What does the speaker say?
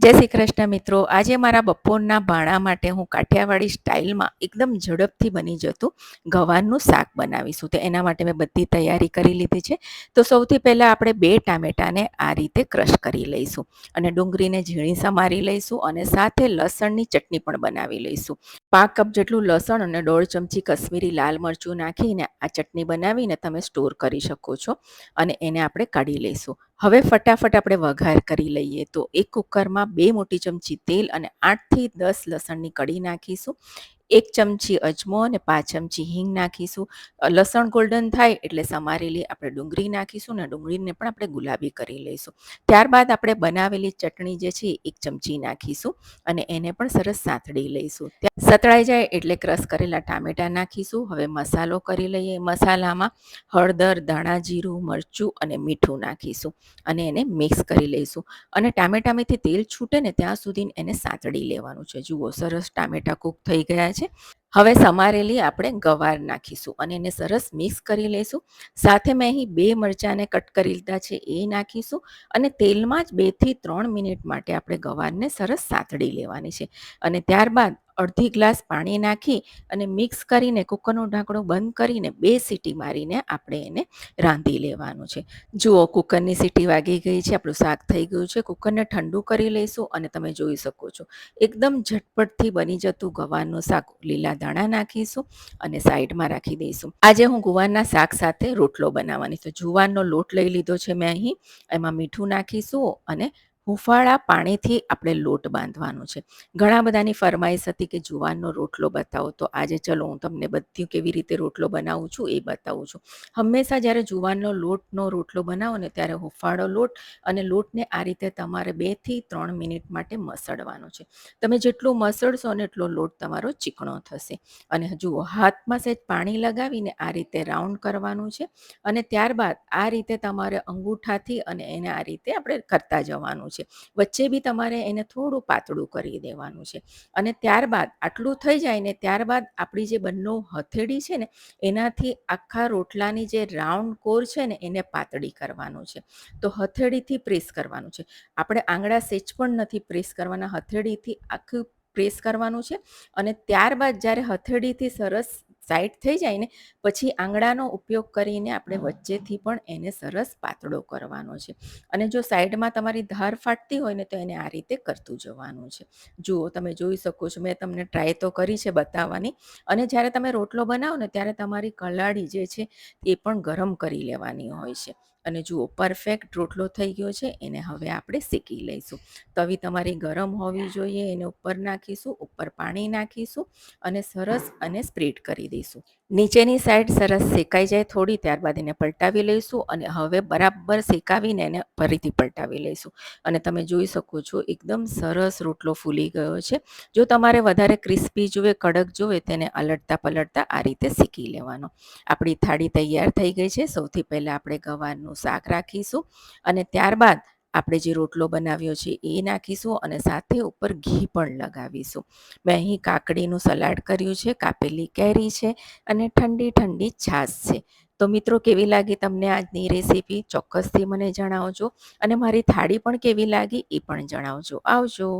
જય શ્રી કૃષ્ણ મિત્રો. આજે મારા બપોરના ભાણા માટે હું કાઠિયાવાડી સ્ટાઇલમાં એકદમ ઝડપથી બની જતું ગવારનું શાક બનાવીશું. તો એના માટે મેં બધી તૈયારી કરી લીધી છે. તો સૌથી પહેલાં આપણે 2 ટામેટાને આ રીતે ક્રશ કરી લઈશું અને ડુંગળીને ઝીણી સમારી લઈશું અને સાથે લસણની ચટણી પણ બનાવી લઈશું. 5 કપ જેટલું લસણ અને 1.5 ચમચી કશ્મીરી લાલ મરચું નાખીને આ ચટણી બનાવીને તમે સ્ટોર કરી શકો છો અને એને આપણે કાઢી લઈશું. હવે ફટાફટ આપણે વઘાર કરી લઈએ. તો એક કુકરમાં 2 મોટી ચમચી તેલ અને 8 થી 10 લસણની કળી નાખીશું. 1 ચમચી અજમો અને 5 ચમચી હિંગ નાખીશું. લસણ ગોલ્ડન થાય એટલે સમારેલી આપણે ડુંગળી નાખીશું અને ડુંગળીને પણ આપણે ગુલાબી કરી લઈશું. ત્યારબાદ આપણે બનાવેલી ચટણી જે છે 1 ચમચી નાખીશું અને એને પણ સરસ સાંતળી લઈશું. સતળાઈ જાય એટલે ક્રશ કરેલા ટામેટાં નાખીશું. હવે મસાલો કરી લઈએ. મસાલામાં હળદર, ધાણા જીરું, મરચું અને મીઠું નાખીશું અને એને મિક્સ કરી લઈશું અને ટામેટામાંથી તેલ છૂટે ને ત્યાં સુધી એને સાંતળી લેવાનું છે. જુઓ, સરસ ટામેટાં કૂક થઈ ગયા છે. હવે સમારેલી આપણે ગવાર નાખીશું અને એને સરસ મિક્સ કરી લઈશું. સાથે મેં અહીં 2 મરચાંને કટ કરી લીધા છે એ નાખીશું અને તેલમાં જ 2 થી 3 મિનિટ માટે આપણે ગવારને સરસ સાંતળી લેવાની છે અને ત્યારબાદ અડધી ગ્લાસ પાણી નાખી અને મિક્સ કરીને કુકરનું ઢાંકણું બંધ કરીને 2 સીટી મારીને આપણે એને રાંધી લેવાનું છે. જુઓ, કુકરની સીટી વાગી ગઈ છે. આપણું શાક થઈ ગયું છે. કુકરને ઠંડુ કરી લઈશું અને તમે જોઈ શકો છો એકદમ ઝટપટથી બની જતું ગવારનું શાક. લીલા ધાણા નાખીશું અને સાઈડમાં રાખી દઈશું. આજે હું ગુવારના શાક સાથે રોટલો બનાવવાની છું. જુવારનો લોટ લઈ લીધો છે મેં અહીં. એમાં મીઠું નાખીશું અને હુંફાળા પાણીથી આપણે લોટ બાંધવાનો છે. ઘણા બધાની ફરમાઈશ હતી કે જુવારનો રોટલો બતાવો, તો આજે ચલો હું તમને બધી કેવી રીતે રોટલો બનાવું છું એ બતાવું છું. હંમેશા જ્યારે જુવારનો લોટનો રોટલો બનાવો ને ત્યારે હુંફાળો લોટ અને લોટને આ રીતે તમારે 2 થી 3 મિનિટ માટે મસળવાનો છે. તમે જેટલું મસળશો ને એટલો લોટ તમારો ચીકણો થશે. અને જુઓ, હાથમાં સહેજ પાણી લગાવીને આ રીતે રાઉન્ડ કરવાનું છે અને ત્યારબાદ આ રીતે તમારે અંગૂઠાથી અને એને આ રીતે આપણે કરતા જવાનું છે. વચ્ચે બી તમારે એને થોડું પાતળું કરી દેવાનું છે અને ત્યારબાદ આટલું થઈ જાય ને ત્યારબાદ આપણી જે બંને હથેળી છે ને એનાથી આખા રોટલાની જે રાઉન્ડ કોર છે ને એને પાતળી કરવાનું છે. તો હથેળીથી પ્રેસ કરવાનું છે. આપણે આંગળા સેજ પણ નથી પ્રેસ કરવાના, હથેળીથી આખું પ્રેસ કરવાનું છે અને ત્યારબાદ જ્યારે હથેળીથી સરસ સાઈડ થઈ જાય ને પછી આંગળાનો ઉપયોગ કરીને આપણે વચ્ચેથી પણ એને સરસ પાતળો કરવાનો છે. અને જો સાઈડમાં તમારી ધાર ફાટતી હોય ને તો એને આ રીતે કરતું જવાનું છે. જુઓ, તમે જોઈ શકો છો, મેં તમને ટ્રાય તો કરી છે બતાવવાની. અને જ્યારે તમે રોટલો બનાવો ને ત્યારે તમારી કલાળી જે છે એ પણ ગરમ કરી લેવાની હોય છે. અને જુઓ, પરફેક્ટ રોટલો થઈ ગયો છે. એને હવે આપણે શેકી લઈશું. તવી તમારી ગરમ હોવી જોઈએ. એને ઉપર નાખીશું, ઉપર પાણી નાખીશું અને સરસ અને સ્પ્રેડ કરી દઈશું. નીચેની સાઈડ સરસ શેકાઈ જાય થોડી, ત્યારબાદ એને પલટાવી લઈશું અને હવે બરાબર શેકાવીને એને ફરીથી પલટાવી લઈશું. અને તમે જોઈ શકો છો એકદમ સરસ રોટલો ફૂલી ગયો છે. જો તમારે વધારે ક્રિસ્પી જોઈએ, કડક જોઈએ, તેને અલટતા પલટતા આ રીતે શેકી લેવાનો. આપણી થાળી તૈયાર થઈ ગઈ છે. સૌથી પહેલાં આપણે ગવારનું શાક રાખીશું અને ત્યારબાદ આપણે જે રોટલો બનાવ્યો છે એ નાખીશું અને સાથે ઉપર ઘી પણ લગાવીશું. મેં અહીં કાકડીનું સલાડ કર્યું છે, કાપેલી કેરી છે અને ઠંડી ઠંડી છાશ છે. તો મિત્રો, કેવી લાગી તમને આજની રેસીપી? ચોક્કસથી મને જણાવજો અને મારી થાળી પણ કેવી લાગી એ પણ જણાવજો. આવજો.